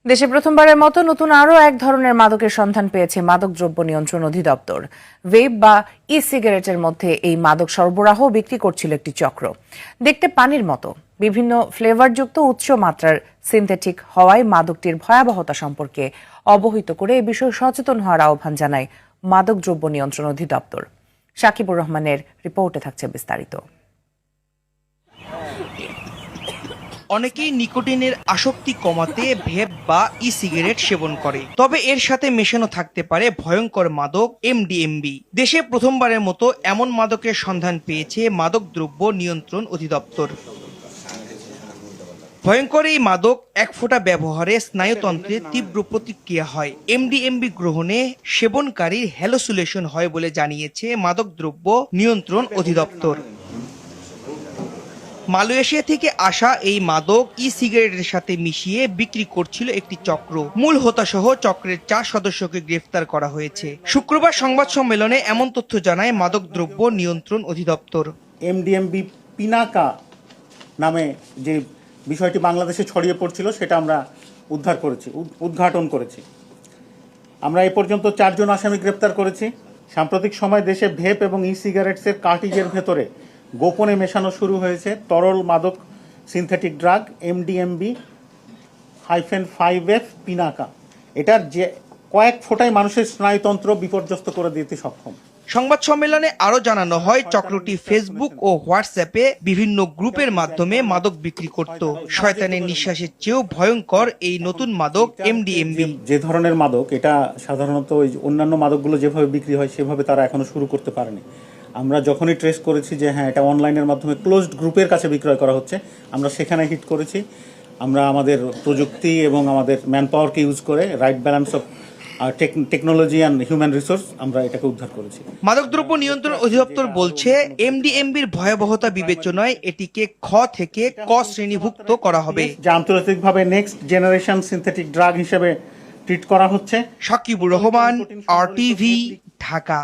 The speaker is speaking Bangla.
দেশে প্রথমবারের মতো নতুন আরও এক ধরনের মাদকের সন্ধান পেয়েছে মাদকদ্রব্য নিয়ন্ত্রণ অধিদপ্তর। ভেপ বা ই সিগারেটের মধ্যে এই মাদক সরবরাহ বিক্রি করছিল একটি চক্র। দেখতে পানির মতো, বিভিন্ন ফ্লেভারযুক্ত উচ্চ মাত্রার সিনথেটিক হওয়ায় মাদকটির ভয়াবহতা সম্পর্কে অবহিত করে এ বিষয়ে সচেতন হওয়ার আহ্বান জানায় মাদকদ্রব্য নিয়ন্ত্রণ অধিদপ্তর। সাকিবুর রহমানের রিপোর্টে থাকছে বিস্তারিত। অনেকেই নিকোটিনের আসক্তি কমাতে ভেপ বা ই সিগারেট সেবন করে, তবে এর সাথে মেশানো থাকতে পারে ভয়ঙ্কর মাদক এমডিএমবি। দেশে প্রথমবারের মতো এমন মাদকের সন্ধান পেয়েছে মাদকদ্রব্য নিয়ন্ত্রণ অধিদপ্তর। ভয়ঙ্কর এই মাদক এক ফোঁটা ব্যবহারে স্নায়ুতন্ত্রে তীব্র প্রতিক্রিয়া হয়। এমডিএমবি গ্রহণে সেবনকারীর হ্যালোসিলেশন হয় বলে জানিয়েছে মাদকদ্রব্য নিয়ন্ত্রণ অধিদপ্তর। মালয়েশিয়া থেকে আসা এই মাদক ই সিগারেটের সাথে মিশিয়ে বিক্রি করছিল একটি চক্র। মূল হোতাসহ চক্রের 4 সদস্যকে গ্রেফতার করা হয়েছে। শুক্রবার সংবাদ সম্মেলনে এমন তথ্য জানায় মাদকদ্রব্য নিয়ন্ত্রণ অধিদপ্তর। এমডিএমবি পিনাকা নামে যে বিষয়টি বাংলাদেশে ছড়িয়ে পড়ছিল সেটা আমরা উদ্ঘাটন করেছি। আমরা এ পর্যন্ত 4 জন আসামি গ্রেপ্তার করেছি। সাম্প্রতিক সময় দেশে ভেপ এবং ই সিগারেটসের কার্টিজের ভেতরে গোপনে মেশানো শুরু হয়েছে তরল মাদক সিনথেটিক ড্রাগ এমডিএমবি -5F পিনাকা। এটার যে কয়েক ফোঁটায় মানুষের স্নায়ুতন্ত্র বিপর্যস্ত করে দিতে সক্ষম। সংবাদ সম্মেলনে আরো জানানো হয়, চক্রটি ফেসবুক ও হোয়াটসঅ্যাপে বিভিন্ন গ্রুপের মাধ্যমে মাদক বিক্রি করত। শয়তানের নিঃশ্বাসের চেয়েও ভয়ঙ্কর এই নতুন মাদক এমডিএমবি। যে ধরনের মাদক, এটা সাধারণত ওই অন্যান্য মাদকগুলো যেভাবে বিক্রি হয় সেভাবে তারা এখনো শুরু করতে পারেনি। আমরা যখনই ট্রেস করেছি যে হ্যাঁ এটা অনলাইনের মাধ্যমে ক্লোজড গ্রুপের কাছে বিক্রয় করা হচ্ছে, আমরা সেখানে হিট করেছি। আমরা আমাদের প্রযুক্তি এবং আমাদের ম্যান পাওয়ারকে ইউজ করে right balance of technology and human resource আমরা এটাকে উদ্ধার করেছি। মাদকদ্রব্য নিয়ন্ত্রণ অধিদপ্তর বলছে, এমডিএমবির ভয়াবহতা বিবেচনায় এটিকে খ থেকে ক শ্রেণীভুক্ত করা হবে, যা আন্তর্জাতিকভাবে নেক্সট জেনারেশন সিনথেটিক ড্রাগ হিসেবে ট্রিট করা হচ্ছে। সাকিবুর রহমান, RTV, ঢাকা।